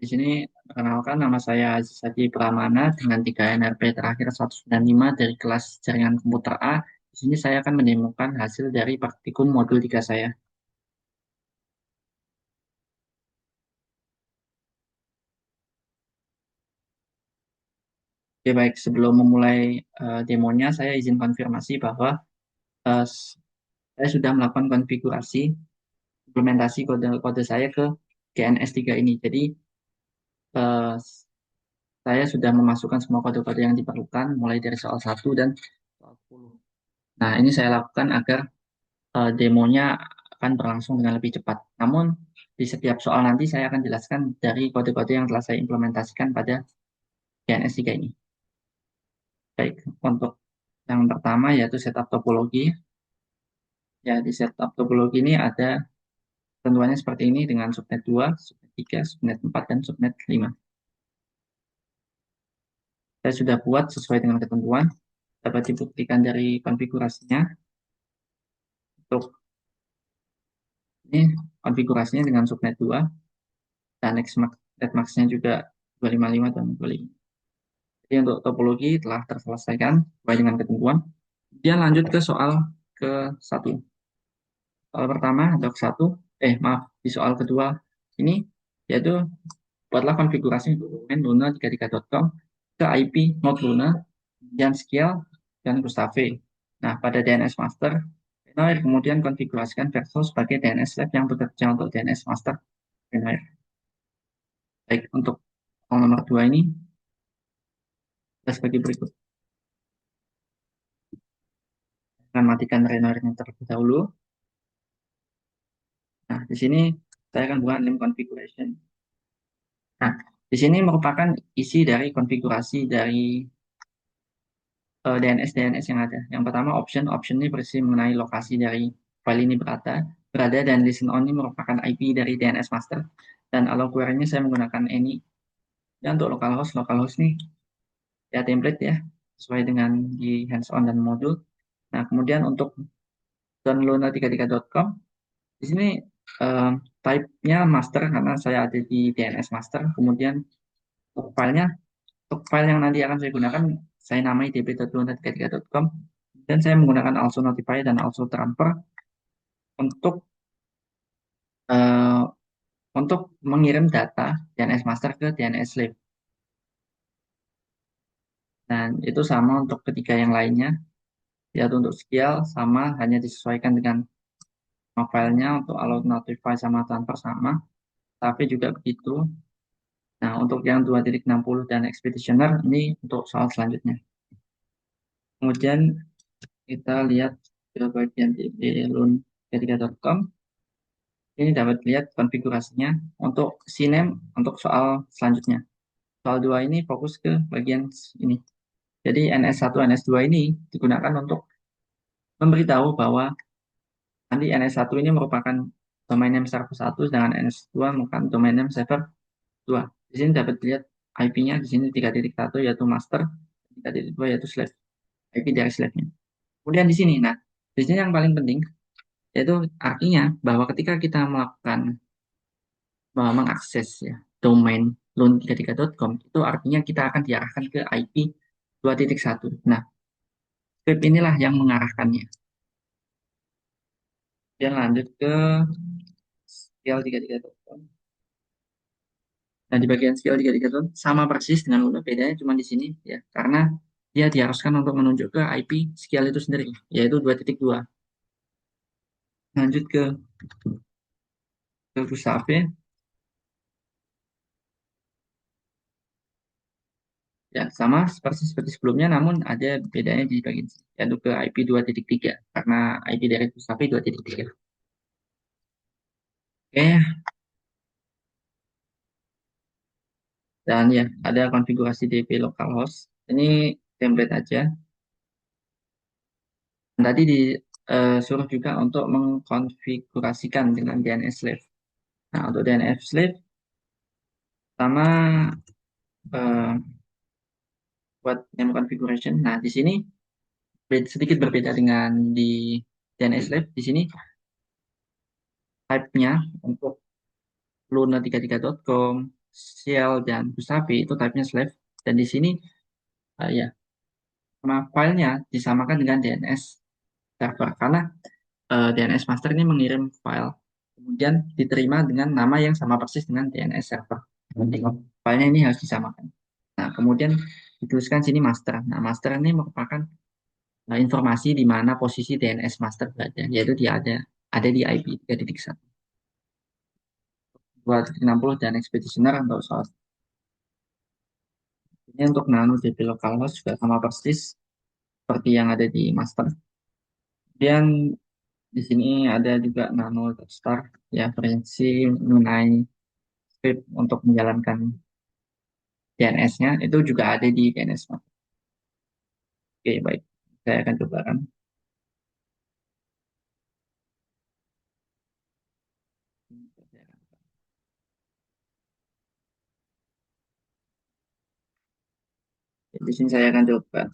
Di sini perkenalkan nama saya Aziz Hadi Pramana dengan 3 NRP terakhir 195 dari kelas Jaringan Komputer A. Di sini saya akan menemukan hasil dari praktikum modul 3 saya. Oke, baik. Sebelum memulai demonya, saya izin konfirmasi bahwa eh, saya sudah melakukan konfigurasi implementasi kode-kode saya ke GNS3 ini. Jadi, eh, saya sudah memasukkan semua kode-kode yang diperlukan, mulai dari soal 1 dan soal 10. Nah, ini saya lakukan agar demonya akan berlangsung dengan lebih cepat. Namun, di setiap soal nanti saya akan jelaskan dari kode-kode yang telah saya implementasikan pada GNS3 ini. Baik, untuk yang pertama yaitu setup topologi. Ya, di setup topologi ini ada ketentuannya seperti ini dengan subnet 2, subnet 3, subnet 4, dan subnet 5. Saya sudah buat sesuai dengan ketentuan, dapat dibuktikan dari konfigurasinya. Untuk ini konfigurasinya dengan subnet 2, dan netmax-nya juga 255 dan 25. Jadi untuk topologi telah terselesaikan sesuai dengan ketentuan. Kemudian lanjut ke soal ke satu. Soal pertama, doc 1, maaf, di soal kedua ini, yaitu buatlah konfigurasi dokumen luna33.com ke IP node Luna, dan scale, dan Gustave. Nah, pada DNS master, Renoir kemudian konfigurasikan Verso sebagai DNS lab yang bekerja untuk DNS master Renoir. Baik, untuk soal nomor 2 ini, kita sebagai berikut. Akan matikan Renoir-nya terlebih dahulu. Nah, di sini saya akan buat link configuration. Nah, di sini merupakan isi dari konfigurasi dari DNS yang ada. Yang pertama option ini berisi mengenai lokasi dari file ini berada dan listen only merupakan IP dari DNS master, dan allow query-nya saya menggunakan any. Dan untuk localhost ini ya template ya, sesuai dengan di hands-on dan modul. Nah, kemudian untuk download33.com, di sini eh, type-nya master karena saya ada di DNS master. Kemudian untuk file yang nanti akan saya gunakan, saya namai db.download33.com, dan saya menggunakan also notify dan also transfer untuk eh, untuk mengirim data DNS master ke DNS slave. Dan itu sama untuk ketiga yang lainnya, yaitu untuk scale sama, hanya disesuaikan dengan filenya. Untuk allow notify sama transfer sama, tapi juga begitu. Nah, untuk yang 2.60 dan expeditioner ini untuk soal selanjutnya. Kemudian kita lihat ke bagian dblun3.com. Ini dapat lihat konfigurasinya untuk CNAME untuk soal selanjutnya. Soal 2 ini fokus ke bagian ini. Jadi NS1, NS2 ini digunakan untuk memberitahu bahwa nanti NS1 ini merupakan domain name server 1, sedangkan NS2 merupakan domain name server 2. Di sini dapat lihat IP-nya di sini 3.1 yaitu master, 3.2 yaitu slave, IP dari slave-nya. Kemudian di sini, nah, di sini yang paling penting yaitu artinya bahwa ketika kita melakukan mengakses ya domain loan33.com, itu artinya kita akan diarahkan ke IP 2.1. Nah, script inilah yang mengarahkannya. Dan lanjut ke scale33.com. Nah, di bagian scale33.com sama persis dengan Luna, bedanya cuma di sini ya, karena dia diharuskan untuk menunjuk ke IP scale itu sendiri, yaitu 2.2. Lanjut ke Gustave. Ya, sama seperti sebelumnya, namun ada bedanya di bagian sini, yaitu ke IP 2.3, karena IP dari Gustave 2.3. Oke, dan ya, ada konfigurasi DP localhost. Ini template aja. Dan tadi disuruh juga untuk mengkonfigurasikan dengan DNS slave. Nah, untuk DNS slave, pertama eh, buat name configuration. Nah, di sini sedikit berbeda dengan di DNS slave. Di sini type-nya untuk luna33.com, Shell dan Gustave itu type-nya slave. Dan di sini ya nama filenya disamakan dengan DNS server karena DNS master ini mengirim file kemudian diterima dengan nama yang sama persis dengan DNS server. Jadi filenya ini harus disamakan. Nah, kemudian dituliskan sini master. Nah, master ini merupakan informasi di mana posisi DNS master berada, yaitu dia ada di IP 3.1, 2.60 dan expeditioner untuk source. Ini untuk nano DB localhost juga sama persis seperti yang ada di master. Kemudian di sini ada juga nano star ya, prinsip mengenai script untuk menjalankan DNS-nya itu juga ada di DNS master. Oke, baik. Saya akan coba kan. Di sini saya akan coba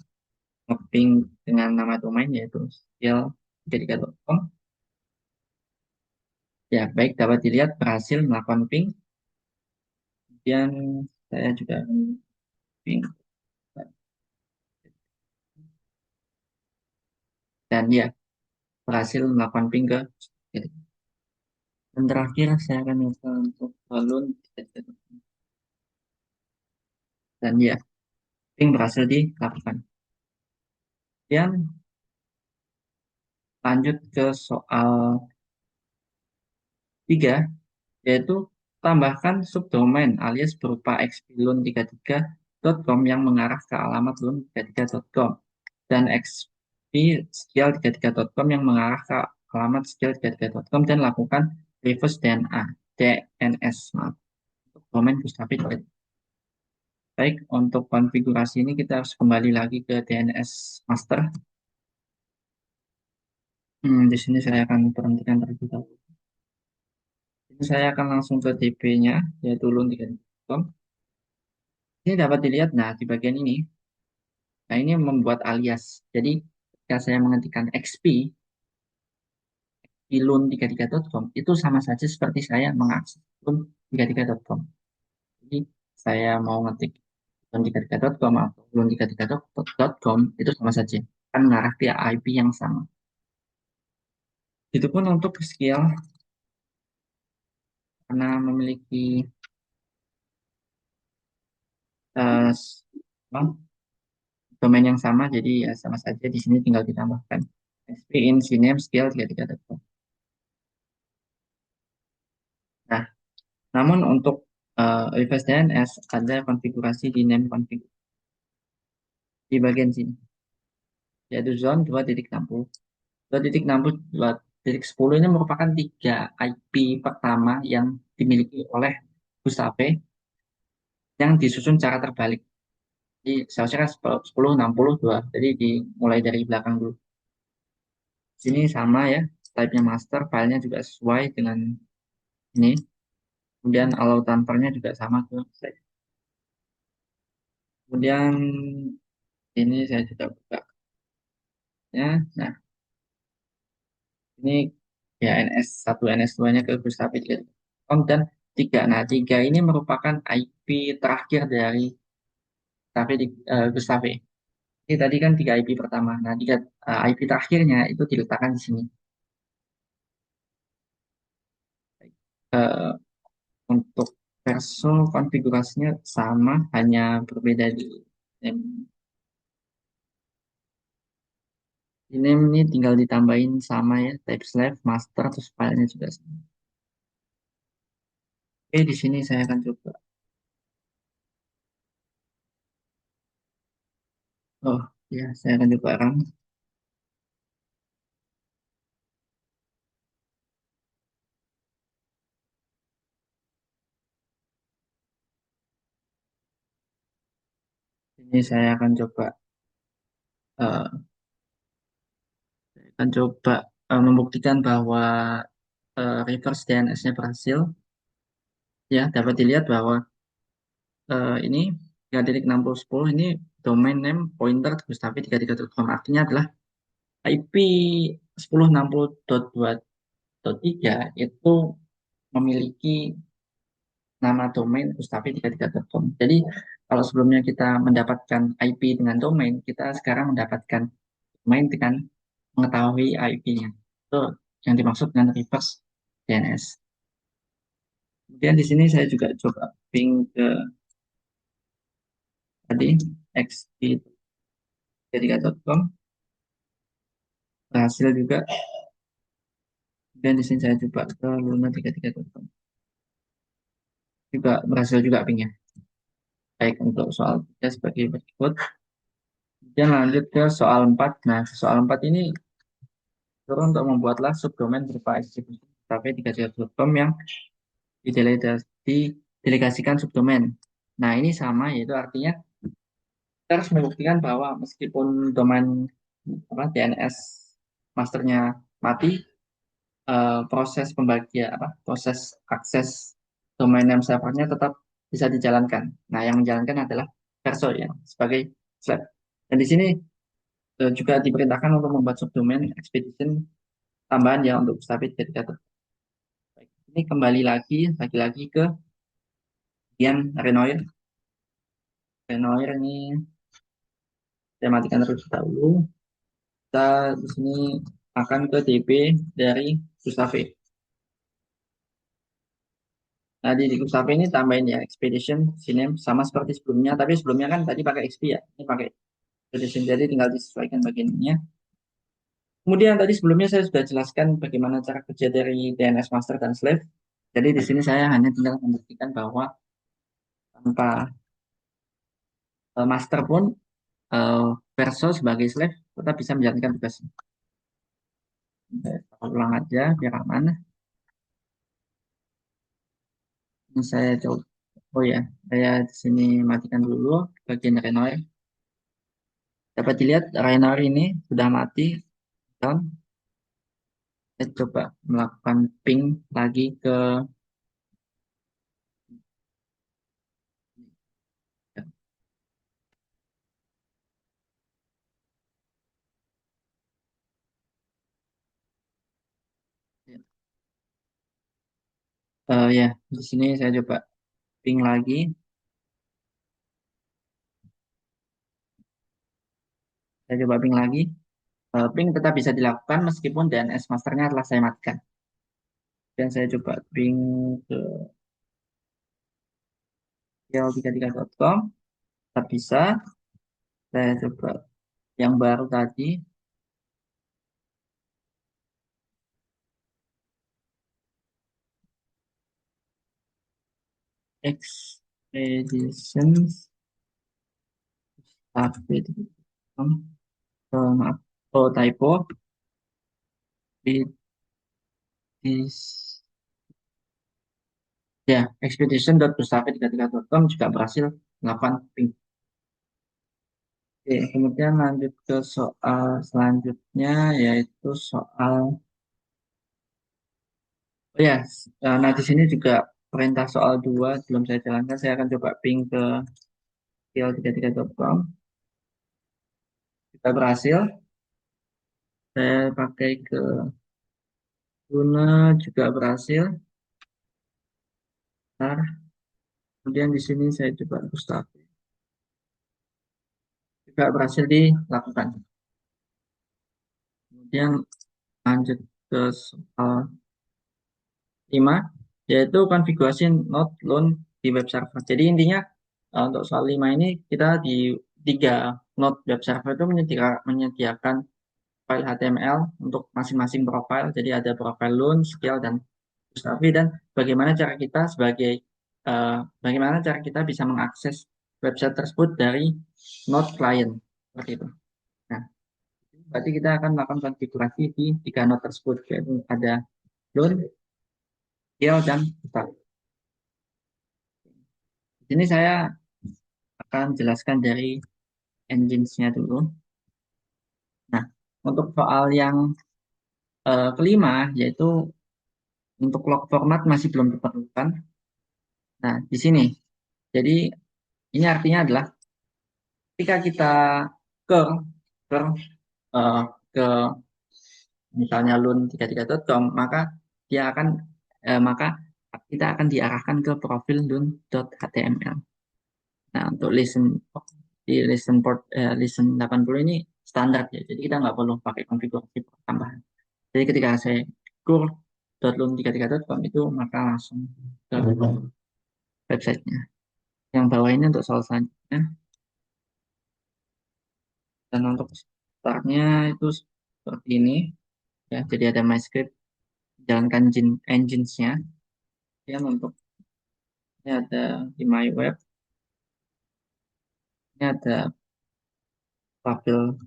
nge-ping dengan nama domain yaitu skill3.com. Ya, baik, dapat dilihat berhasil melakukan ping. Kemudian saya juga ping. Dan ya, berhasil melakukan ping ke. Dan terakhir saya akan coba untuk balon. Dan ya, ping berhasil dilakukan. Kemudian lanjut ke soal 3, yaitu tambahkan subdomain alias berupa xplun33.com yang mengarah ke alamat lun33.com dan xp-skill33.com yang mengarah ke alamat skill33.com dan lakukan reverse DNS, maaf, untuk domain Gustafid. Baik, untuk konfigurasi ini kita harus kembali lagi ke DNS master. Di sini saya akan berhentikan terlebih dahulu. Ini saya akan langsung ke DP-nya, yaitu lun3.com. Ini dapat dilihat, nah di bagian ini, nah ini membuat alias. Jadi ketika saya mengetikkan XP di lun33.com, itu sama saja seperti saya mengakses lun33.com. Jadi saya mau ngetik lun33.com atau lun33.com, itu sama saja. Kan mengarah ke IP yang sama. Itu pun untuk skill, karena memiliki eh, apa, domain yang sama, jadi ya sama saja di sini tinggal ditambahkan XP in CNAME skill 33.com. Nah, namun untuk reverse DNS ada konfigurasi di name config di bagian sini, yaitu zone 2.60. 2.60, 2.10 ini merupakan 3 IP pertama yang dimiliki oleh Gustave yang disusun secara terbalik. Jadi seharusnya kan 10, 62, jadi dimulai dari belakang dulu. Sini sama ya, type-nya master, filenya juga sesuai dengan ini. Kemudian allow transfernya juga sama tuh. Kemudian ini saya juga buka ya. Nah, ini ya NS1, NS2-nya ke Gustave gitu. Dan 3. Nah, 3 ini merupakan IP terakhir dari Gustave. Ini tadi kan 3 IP pertama. Nah, 3 IP terakhirnya itu diletakkan di sini. Eh, untuk versi konfigurasinya sama, hanya berbeda di ini tinggal ditambahin sama ya, type slave, master, terus filenya juga sama. Oke, di sini saya akan coba. Oh, ya, saya akan coba run. Ini eh, saya akan coba membuktikan bahwa reverse DNS-nya berhasil. Ya, dapat dilihat bahwa ini 3.6010 ini domain name pointer Gustavi33.com, artinya adalah IP 1060.2.3 itu memiliki nama domain Gustafi33.com. Jadi kalau sebelumnya kita mendapatkan IP dengan domain, kita sekarang mendapatkan domain dengan mengetahui IP-nya. Itu yang dimaksud dengan reverse DNS. Kemudian di sini saya juga coba ping ke tadi xp33.com, berhasil juga. Dan di sini saya coba ke luna33.com, juga berhasil juga pingnya. Baik, untuk soal 3 sebagai berikut. Kemudian lanjut ke soal 4. Nah, soal 4 ini suruh untuk membuatlah subdomain berupa eksekusi tapi 33.com yang didelegasikan subdomain. Nah, ini sama, yaitu artinya kita harus membuktikan bahwa meskipun domain DNS masternya mati, proses pembagian proses akses domain name servernya tetap bisa dijalankan. Nah, yang menjalankan adalah Verso ya sebagai slab. Dan di sini juga diperintahkan untuk membuat subdomain expedition tambahan ya untuk Stabit ketika baik. Ini kembali lagi ke bagian Renoir. Renoir ini saya matikan terlebih dahulu. Kita di sini akan ke DB dari Gustave. Nah, di Gustave ini tambahin ya Expedition Sinem sama seperti sebelumnya, tapi sebelumnya kan tadi pakai XP ya, ini pakai Expedition, jadi tinggal disesuaikan bagiannya. Kemudian tadi sebelumnya saya sudah jelaskan bagaimana cara kerja dari DNS master dan slave. Jadi di sini saya hanya tinggal membuktikan bahwa tanpa master pun uh, Verso sebagai slave tetap bisa menjalankan tugasnya. Saya ulang aja biar aman. Ini saya coba. Oh ya, saya di sini matikan dulu bagian Renoir. Dapat dilihat Renoir ini sudah mati. Dan saya coba melakukan ping lagi ke ya, di sini saya coba ping lagi. Saya coba ping lagi. Ping tetap bisa dilakukan meskipun DNS masternya telah saya matikan. Dan saya coba ping ke yl33.com. Tetap bisa. Saya coba yang baru tadi. Expeditions. Maaf. Oh, typo. Di ya, expedition.gustave33.com juga berhasil melakukan ping. Oke, kemudian lanjut ke soal selanjutnya, yaitu soal oh ya, nah di sini juga perintah soal 2 belum saya jalankan. Saya akan coba ping ke skill33.com. Kita berhasil. Saya pakai ke Luna juga berhasil. Nah, kemudian di sini saya coba Gustave juga berhasil dilakukan. Kemudian lanjut ke soal 5, yaitu konfigurasi node loan di web server. Jadi intinya untuk soal 5 ini kita di 3 node web server itu menyediakan file HTML untuk masing-masing profile. Jadi ada profile loan, skill, dan Gustavi, dan bagaimana cara kita bisa mengakses website tersebut dari node client seperti itu. Nah, berarti kita akan melakukan konfigurasi di 3 node tersebut, yaitu ada loan, skill, dan Gustavi. Di sini saya akan jelaskan dari engines-nya dulu. Nah, untuk soal yang kelima, yaitu untuk log format masih belum diperlukan. Nah, di sini. Jadi, ini artinya adalah ketika kita ke ke, eh, ke misalnya loan33.com, maka dia akan maka kita akan diarahkan ke profil loon.html. Nah, untuk di listen 80 ini standar ya. Jadi kita nggak perlu pakai konfigurasi tambahan. Jadi ketika saya core.loon33.com itu maka langsung ke websitenya. Yang bawah ini untuk soal selanjutnya. Dan untuk startnya itu seperti ini. Ya, jadi ada MyScript, jalankan engines-nya. Kemudian untuk ini ada di MyWeb, ini ada profil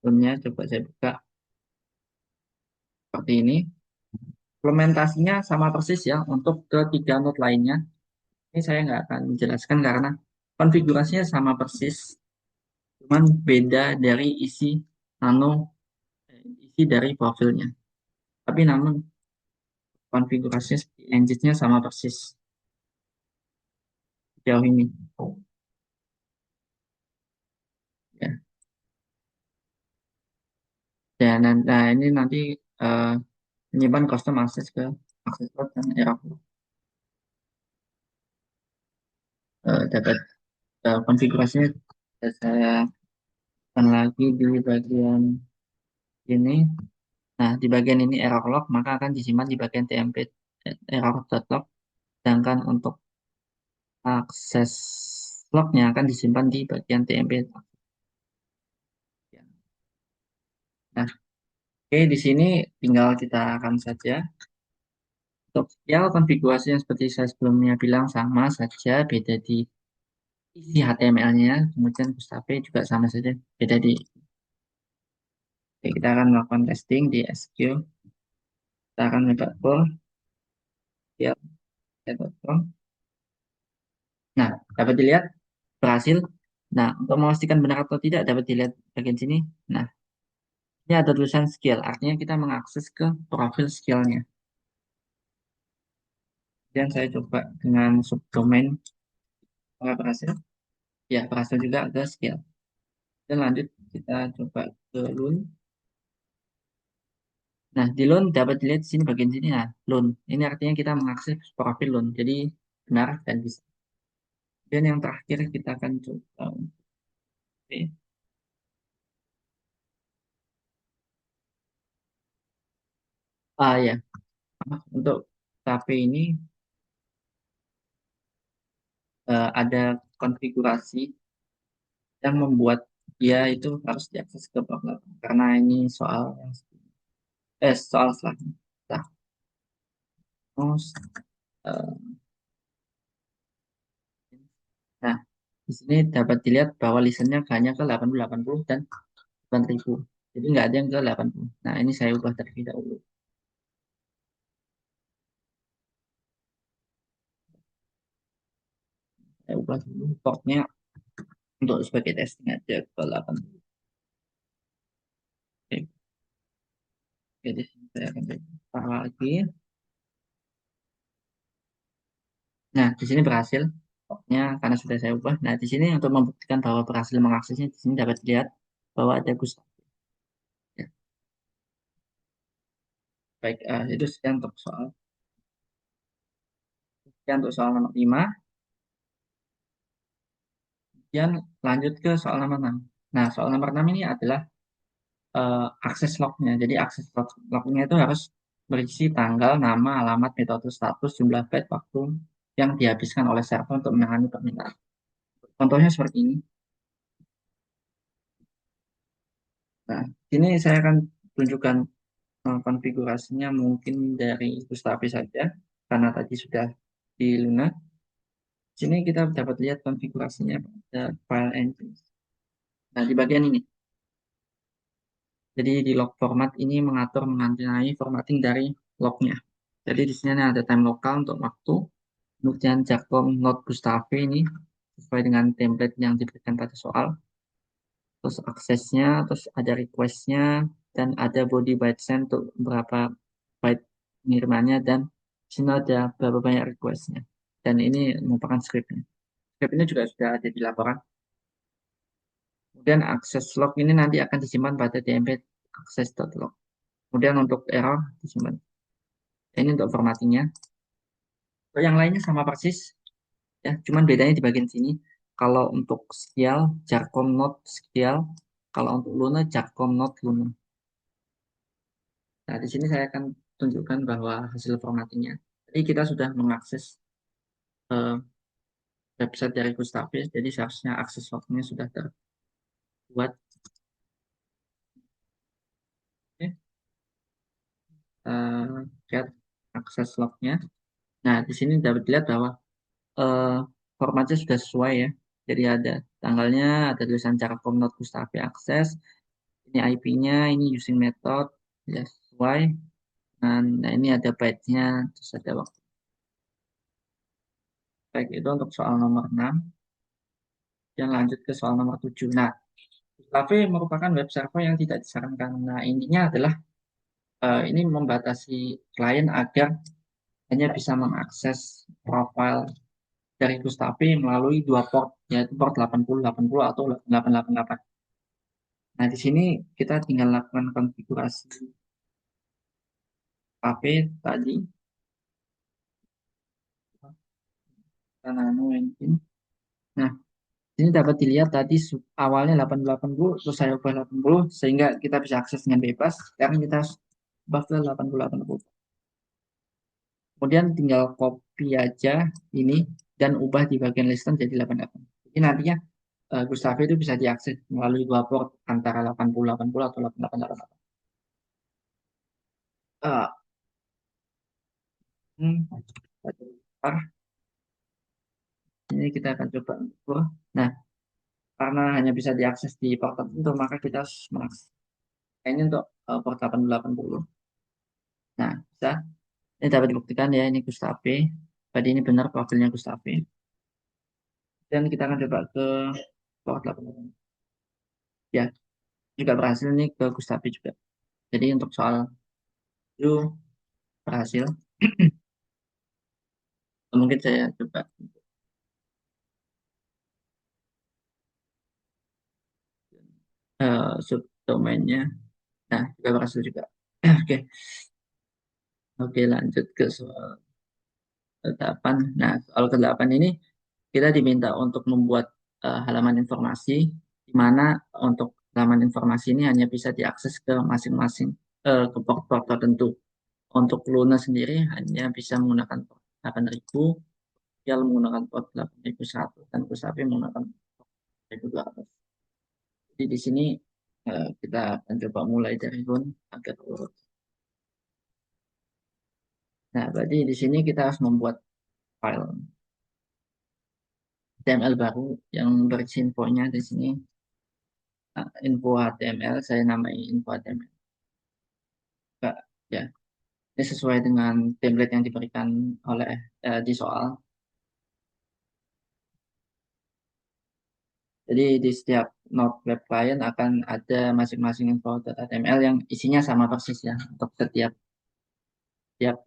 loon-nya. Coba saya buka seperti ini. Implementasinya sama persis ya untuk ketiga node lainnya. Ini saya nggak akan menjelaskan karena konfigurasinya sama persis, cuman beda dari isi dari profilnya. Tapi namun konfigurasinya seperti engine-nya sama persis sejauh ini. Ya. Dan nah, ini nanti eh, menyimpan custom access ke access log dan error log. Dapat konfigurasinya saya akan lagi di bagian ini. Nah, di bagian ini error log, maka akan disimpan di bagian tmp error.log. Sedangkan untuk akses lognya akan disimpan di bagian tmp. Nah, oke, di sini tinggal kita akan saja. Untuk ya konfigurasi yang seperti saya sebelumnya bilang sama saja, beda di isi HTML-nya, kemudian Bootstrap juga sama saja, beda di. Oke, kita akan melakukan testing di SQ. Kita akan mencoba for ya, nah, dapat dilihat berhasil. Nah, untuk memastikan benar atau tidak dapat dilihat bagian sini. Nah, ini ada tulisan skill, artinya kita mengakses ke profil skillnya. Dan saya coba dengan subdomain, apakah berhasil? Ya, berhasil juga ke skill. Dan lanjut kita coba ke loan. Nah, di loan dapat dilihat di sini bagian sini. Nah, loan. Ini artinya kita mengakses profil loan. Jadi benar dan bisa. Dan yang terakhir kita akan coba. Oke. Ya, untuk KP ini ada konfigurasi yang membuat dia itu harus diakses ke bawah karena ini soal selanjutnya. Nah, terus, eh, nah, di sini dapat dilihat bahwa listennya hanya ke 80 dan 8.000. Jadi nggak ada yang ke 80. Nah, ini saya ubah terlebih dahulu. Saya ubah dulu portnya untuk sebagai testing aja ke 80. Oke, oke, di sini saya akan coba lagi. Nah, di sini berhasil. Portnya karena sudah saya ubah. Nah, di sini untuk membuktikan bahwa berhasil mengaksesnya, di sini dapat dilihat bahwa ada Gustav. Ya, baik, itu sekian untuk soal nomor 5. Kemudian lanjut ke soal nomor 6. Nah, soal nomor 6 ini adalah akses lognya. Jadi lognya itu harus berisi tanggal, nama, alamat, metode, status, jumlah byte, waktu yang dihabiskan oleh server untuk menangani permintaan. Contohnya seperti ini. Nah, ini saya akan tunjukkan konfigurasinya mungkin dari Gustavi saja, karena tadi sudah di Luna. Sini kita dapat lihat konfigurasinya pada file engine. Nah, di bagian ini. Jadi di log format ini mengatur mengenai formatting dari lognya. Jadi di sini ada time lokal untuk waktu, kemudian Jargon Node Gustave ini sesuai dengan template yang diberikan pada soal, terus aksesnya, terus ada requestnya, dan ada body byte send untuk berapa byte pengirimannya, dan di sini ada berapa banyak requestnya. Dan ini merupakan scriptnya. Script ini juga sudah ada di laporan. Kemudian akses log ini nanti akan disimpan pada tmp access.log. Kemudian untuk error disimpan. Ini untuk formattingnya. Yang lainnya sama persis ya, cuman bedanya di bagian sini. Kalau untuk Skial, Jarkom Node Skial. Kalau untuk Luna, Jarkom Node Luna. Nah, di sini saya akan tunjukkan bahwa hasil formattingnya. Jadi kita sudah mengakses eh, website dari Gustavis, jadi seharusnya akses lognya sudah terbuat. Oke, get akses lognya. Nah, di sini dapat dilihat bahwa eh, formatnya sudah sesuai ya. Jadi ada tanggalnya, ada tulisan cara Comnode Gustavi akses, ini IP-nya, ini using method, ya sesuai. Dan nah, ini ada byte-nya, terus ada waktu. Baik, itu untuk soal nomor 6. Yang lanjut ke soal nomor 7. Nah, Gustavi merupakan web server yang tidak disarankan. Nah, intinya adalah ini membatasi klien agar hanya bisa mengakses profil dari Gustavi melalui dua port, yaitu port 8080 atau 888. Nah, di sini kita tinggal lakukan konfigurasi HP tadi, nano engine. Nah, ini dapat dilihat tadi awalnya 880, terus saya ubah 80, sehingga kita bisa akses dengan bebas. Sekarang kita harus ubah ke 8080. Kemudian tinggal copy aja ini dan ubah di bagian listen jadi 88. Jadi nantinya Gustave itu bisa diakses melalui dua port antara 8080 atau 8888. Eh, hmm, ini kita akan coba. Nah, karena hanya bisa diakses di port tertentu, maka kita harus mengakses. Nah, ini untuk port 8080. Nah, bisa. Ini dapat dibuktikan ya, ini Gustave. Tadi ini benar profilnya Gustave. Dan kita akan coba ke port 80. Ya, juga berhasil nih ke Gustave juga. Jadi untuk soal itu berhasil. Mungkin saya coba subdomainnya. Nah, juga berhasil juga. Oke, oke lanjut ke soal ke-8. Nah, soal ke-8 ini kita diminta untuk membuat halaman informasi di mana untuk halaman informasi ini hanya bisa diakses ke masing-masing ke port-port tertentu. Untuk Luna sendiri hanya bisa menggunakan port 8000, Yal menggunakan port 8100 dan Kusapi menggunakan port 1200. Jadi di sini kita akan coba mulai dari run agar urut. Nah, berarti di sini kita harus membuat file HTML baru yang berisi infonya di sini. Nah, info HTML saya namai info HTML. Enggak, ya. Ini sesuai dengan template yang diberikan oleh di soal. Jadi di setiap node web client akan ada masing-masing info HTML yang isinya sama persis ya untuk setiap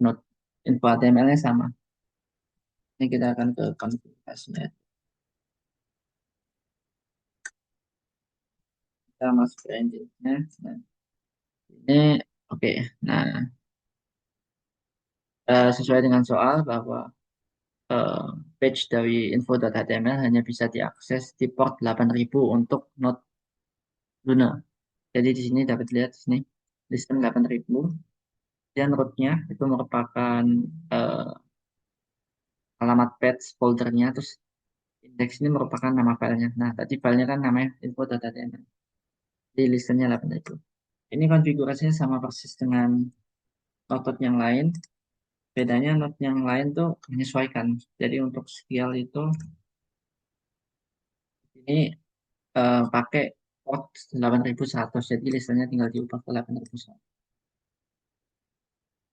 node info HTML-nya sama. Ini kita akan ke konfigurasinya. Kita masuk ke engine-nya. Nah, ini oke. Nah, sesuai dengan soal bahwa eh, page dari info.html hanya bisa diakses di port 8000 untuk node Luna. Jadi di sini dapat lihat di sini listen 8000 dan rootnya itu merupakan eh, alamat page foldernya, terus index ini merupakan nama filenya. Nah, tadi filenya kan namanya info.html. Jadi listennya 8000. Ini konfigurasinya sama persis dengan node yang lain. Bedanya node yang lain tuh menyesuaikan. Jadi untuk scale itu ini pakai port 8100. Jadi listennya tinggal diubah ke 8100.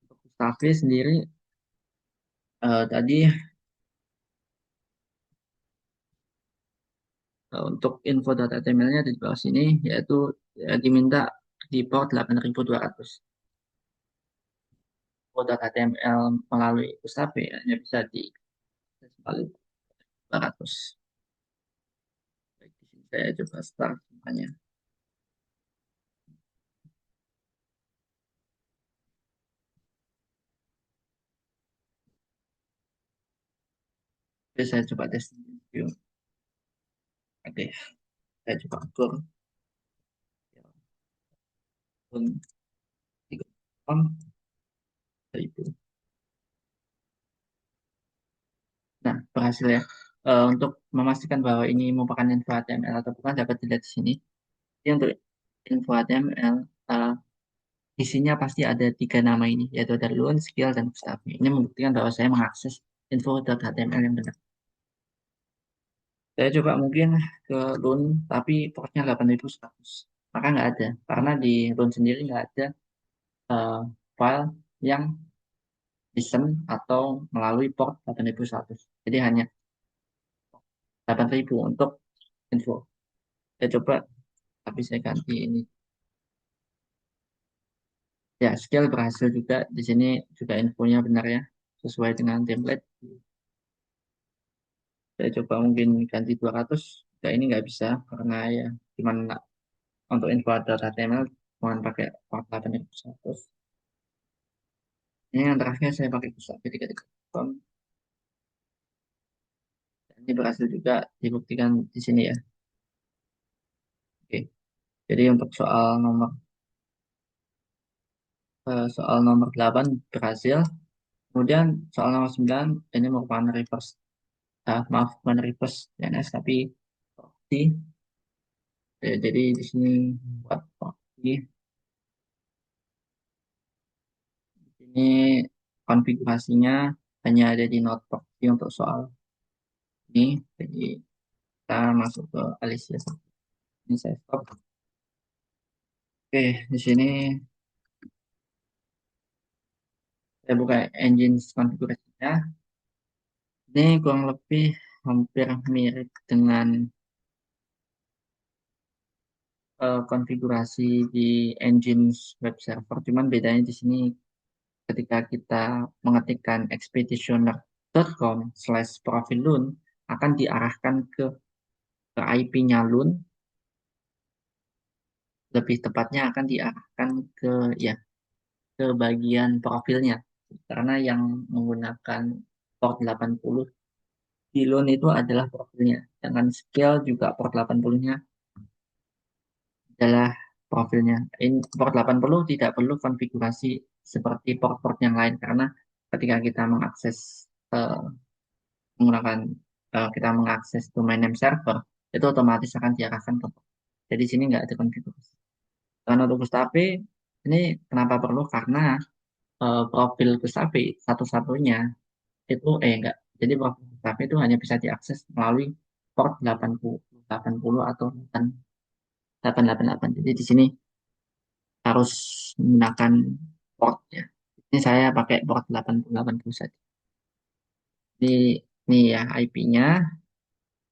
Untuk Mustafi sendiri tadi untuk info.html-nya di bawah sini yaitu diminta di port 8200. Info.html melalui Mustafi hanya bisa di melalui 200. Baik, di sini saya coba start semuanya. Oke, saya coba testing view. Oke, saya coba atur pun 3.000. Nah, berhasil ya. Untuk memastikan bahwa ini merupakan info HTML atau bukan dapat dilihat di sini. Jadi untuk info HTML, isinya pasti ada tiga nama ini, yaitu ada loan, skill, dan Gustave. Ini membuktikan bahwa saya mengakses info.html yang benar. Saya coba mungkin ke loan, tapi portnya 8100. Maka nggak ada, karena di loan sendiri nggak ada eh, file yang listen atau melalui port 8100. Jadi hanya 8000 untuk info. Saya coba, tapi saya ganti ini. Ya, skill berhasil juga. Di sini juga infonya benar ya, sesuai dengan template. Saya coba mungkin ganti 200. Ya, ini nggak bisa karena ya gimana untuk info HTML cuma pakai port 8100. Ini yang terakhir saya pakai pusat ketika.com. Ini berhasil juga dibuktikan di sini ya. Oke. Jadi untuk soal nomor 8 berhasil. Kemudian soal nomor 9 ini merupakan reverse. Maaf, bukan reverse DNS tapi proxy. Jadi di sini buat proxy. Ini konfigurasinya hanya ada di node proxy untuk soal ini. Jadi kita masuk ke Alicia. Ini saya stop. Oke, di sini saya buka engine konfigurasinya. Ini kurang lebih hampir mirip dengan konfigurasi di engine web server. Cuman bedanya di sini ketika kita mengetikkan expeditioner.com/profil loan akan diarahkan ke IP-nya loan, lebih tepatnya akan diarahkan ke ya ke bagian profilnya. Karena yang menggunakan port 80 di loan itu adalah profilnya. Dengan skill juga port 80-nya adalah profilnya. Port 80 tidak perlu konfigurasi seperti port-port yang lain karena ketika kita menggunakan kita mengakses domain name server itu otomatis akan diarahkan ke port. Jadi sini nggak ada konfigurasi. Dan untuk Gustave ini kenapa perlu? Karena profil Gustave satu-satunya itu enggak. Jadi profil Gustave itu hanya bisa diakses melalui port 80 atau 888. Jadi di sini harus menggunakan port ya. Ini saya pakai port 8080 saja. Ini ya IP-nya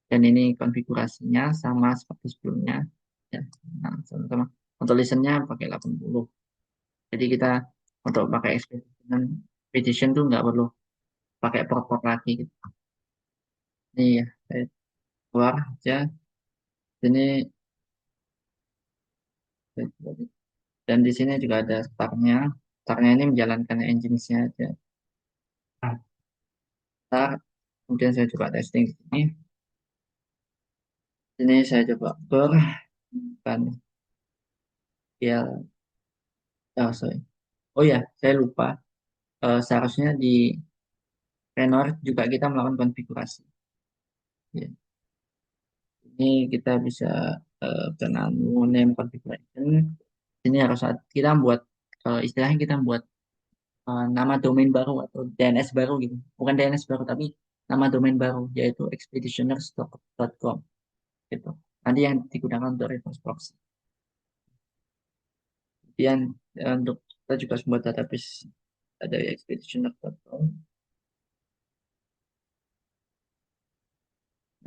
dan ini konfigurasinya sama seperti sebelumnya. Ya, nah, sama-sama. Untuk listennya pakai 80. Jadi kita untuk pakai expedition tuh nggak perlu pakai port-port lagi gitu. Ini ya, saya keluar aja. Ini dan di sini juga ada startnya. Startnya ini menjalankan engine-nya aja. Nah, start. Kemudian saya coba testing di sini. Ini saya coba kan ya, sorry. Oh ya, saya lupa. Seharusnya di Renor juga kita melakukan konfigurasi. Ya. Ini kita bisa name configuration. Ini harus kita buat istilahnya kita buat nama domain baru atau DNS baru gitu. Bukan DNS baru tapi nama domain baru yaitu expeditioners.com gitu. Nanti yang digunakan untuk reverse proxy. Kemudian untuk kita juga membuat database dari expeditioner.com.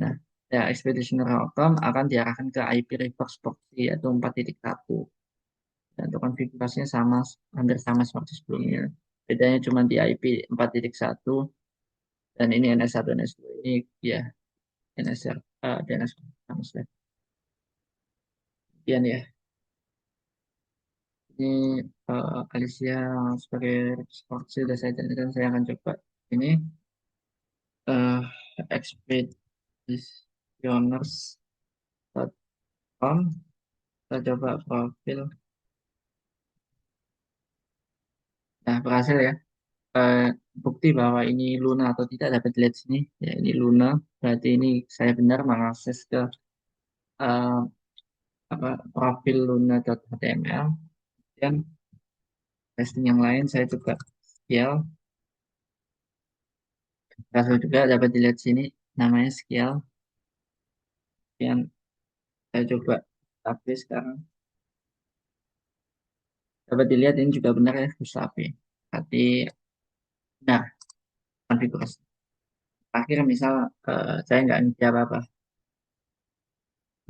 Nah, ya expeditioner.com akan diarahkan ke IP reverse proxy yaitu 4.1. Dan untuk konfigurasinya sama, hampir sama seperti sebelumnya. Bedanya cuma di IP 4.1 dan ini NS1, NS2 ini ya NSR, DNS sama saja. Kemudian ya, ini Alicia sebagai reverse proxy sudah saya jadikan, saya akan coba ini. expeditioners.com. Kita coba profil. Nah, berhasil ya. Eh, Bukti bahwa ini Luna atau tidak dapat dilihat sini. Ya, ini Luna. Berarti ini saya benar mengakses ke eh, apa profil luna.html. Dan testing yang lain saya coba scale. Berhasil juga dapat dilihat sini. Namanya scale. Yang saya coba tapi sekarang. Dapat dilihat ini juga benar ya, Gustav. Berarti benar konfigurasi. Akhir misal saya nggak ngisi apa-apa,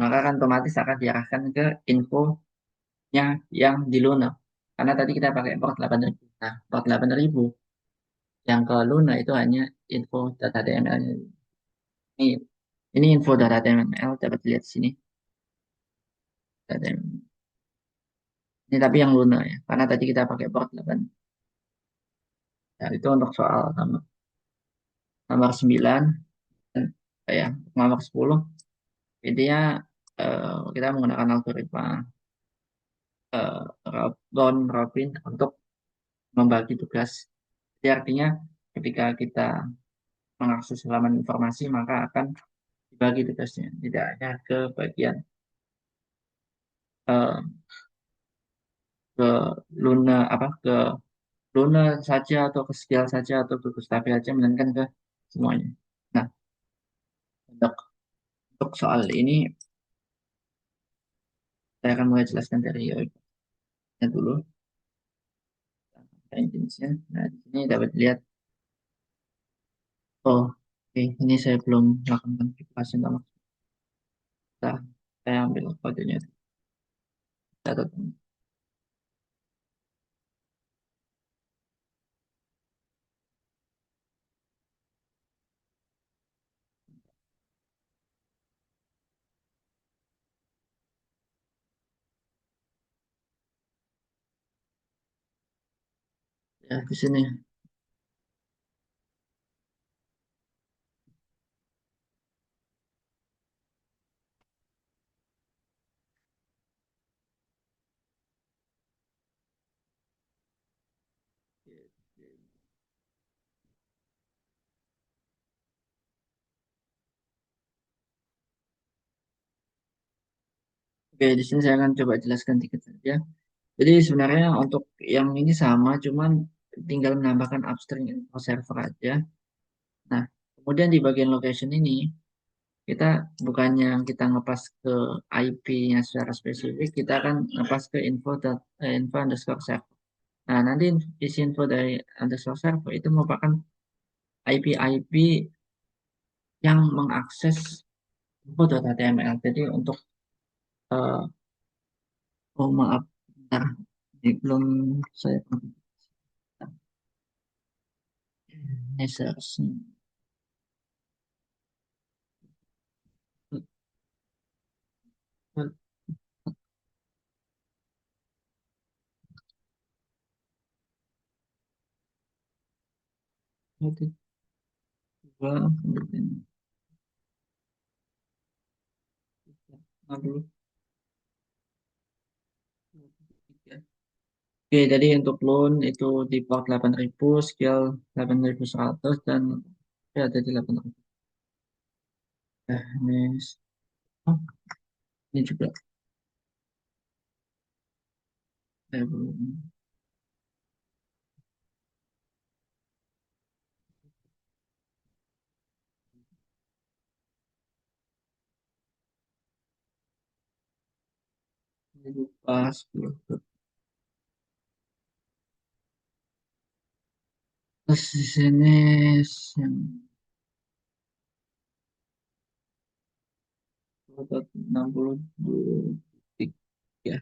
maka kan otomatis akan diarahkan ke infonya yang di Luna. Karena tadi kita pakai port 8000. Nah, port 8000 yang ke Luna itu hanya info data HTML. Ini, ini info data HTML dapat dilihat di sini. Data HTML. Ini tapi yang Luna ya, karena tadi kita pakai port 8. Ya, itu untuk soal nomor 9 dan ya, nomor 10. Intinya kita menggunakan algoritma eh, round robin untuk membagi tugas. Jadi artinya ketika kita mengakses halaman informasi maka akan dibagi tugasnya, tidak hanya ke bagian eh, ke Luna apa ke Luna saja atau ke Skill saja atau ke Gustavi saja, melainkan ke semuanya. Nah, untuk soal ini saya akan mulai jelaskan dari dulu jenisnya. Nah, di sini dapat lihat. Oh, oke, ini saya belum melakukan konfigurasi utama. Nah, saya ambil kodenya. Catat. Ya, di sini. Oke, di sini saya akan coba jelaskan dikit saja. Jadi sebenarnya untuk yang ini sama, cuman tinggal menambahkan upstream info server aja. Nah, kemudian di bagian location ini, kita bukannya kita ngepas ke IP-nya secara spesifik, kita akan ngepas ke info underscore server. Nah, nanti isi info dari underscore server itu merupakan IP-IP yang mengakses info.html. Jadi untuk eh, oh maaf, bentar. Ini belum saya ini search. Oke, dua, kemudian dulu, tiga. Oke, jadi untuk loan itu di port 8000, skill 8100 dan ya, ada di 8000. Nah, oh, ini juga saya belum lupa 10. Terus di sini yang 63.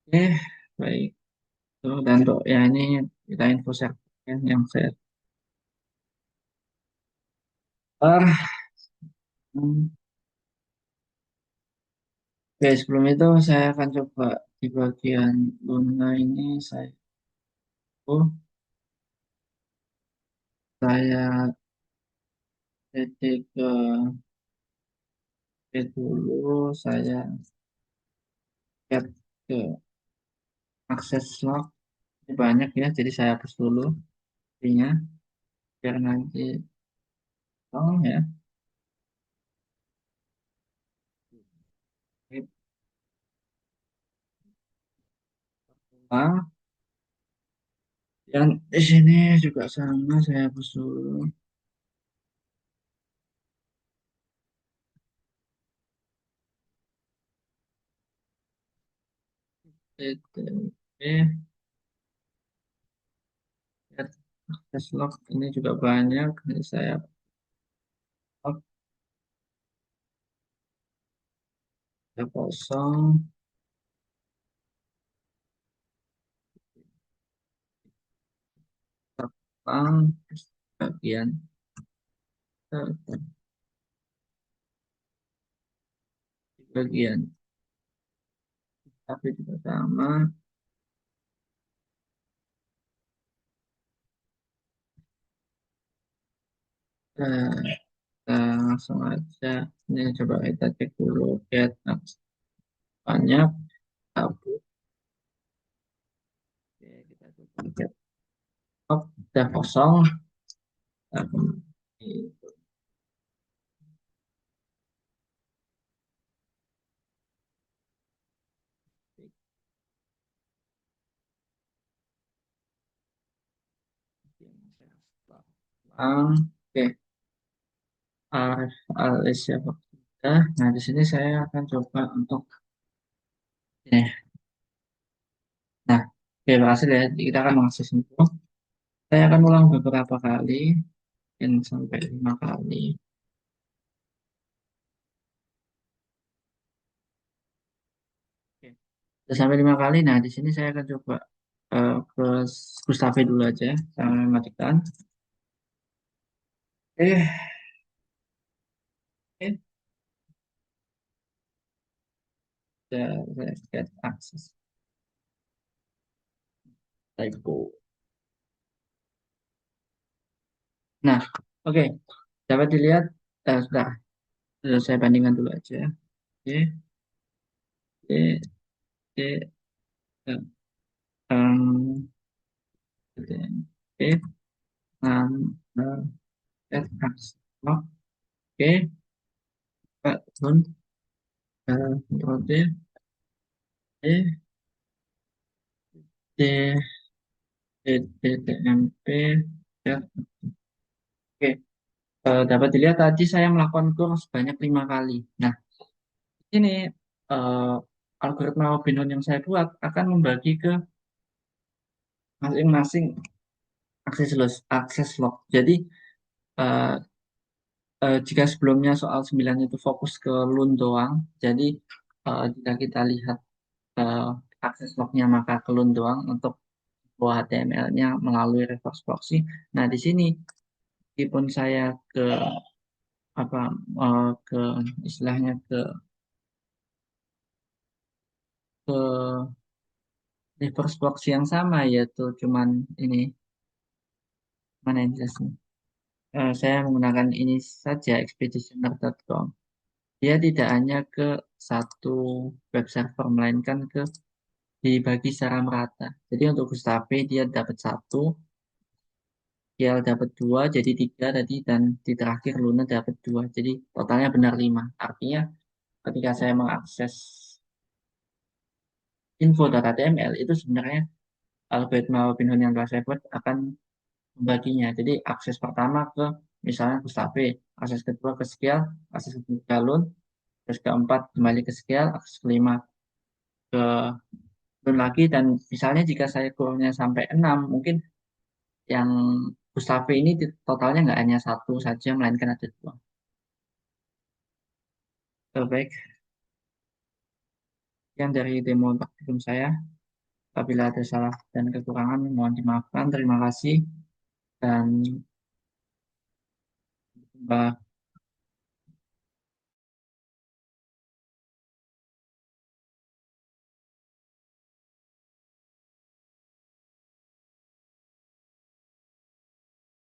Oke, baik. Tuh, dan untuk ya ini kita info share ya, yang saya hmm, oke, sebelum itu saya akan coba di bagian Luna ini oh, saya titik dulu saya get ke akses log. Ini banyak ya, jadi saya hapus dulu intinya biar nanti ya. Ini ulang. Yang di sini juga sama, saya hapus dulu. TTP get akses log ini juga banyak. Jadi saya log ya kosong terbang bagian bagian tapi juga sama. Nah, langsung aja ini coba kita cek dulu get banyak tapi oke, kita coba get oh, udah kosong. Nah, oke, Alicia Bakta. Nah, di sini saya akan coba untuk ini. Nah, oke, berhasil ya. Kita akan mengakses info. Saya akan ulang beberapa kali, mungkin sampai 5 kali. Oke, sudah sampai 5 kali. Nah, di sini saya akan coba ke Gustave dulu aja. Saya matikan. Eh, eh, saya get access. Typo. Nah, oke, dapat dilihat. Sudah saya bandingkan dulu aja. Oke, oke, oke. eh, em, oke, um, uh, get access. Oke, Pak Bun, Control D, D, D, DTMP, ya. Oke, dapat dilihat tadi saya melakukan kur sebanyak 5 kali. Nah, ini eh, algoritma Robinhood yang saya buat akan membagi ke masing-masing akses log. Jadi eh, jika sebelumnya soal 9 itu fokus ke LUN doang, jadi jika kita lihat eh, akses lognya maka ke LUN doang untuk buah HTML-nya melalui reverse proxy. Nah, di sini meskipun saya ke apa ke istilahnya ke reverse proxy yang sama yaitu cuman ini mana yang jelasnya. Saya menggunakan ini saja expeditioner.com. Dia tidak hanya ke satu web server melainkan dibagi secara merata. Jadi untuk Gustave dia dapat satu, Kiel dapat dua, jadi tiga tadi, dan di terakhir Luna dapat dua. Jadi totalnya benar 5. Artinya ketika saya mengakses info.html itu sebenarnya algoritma Robinhood yang telah saya buat akan membaginya. Jadi akses pertama ke misalnya Gustave, akses kedua ke Scale, akses ketiga ke Loon, akses keempat kembali ke Scale, akses kelima ke Loon lagi, dan misalnya jika saya kurangnya sampai 6, mungkin yang Gustave ini totalnya nggak hanya satu saja, melainkan ada dua. Baik, yang dari demo praktikum saya. Apabila ada salah dan kekurangan, mohon dimaafkan. Terima kasih dan jumpa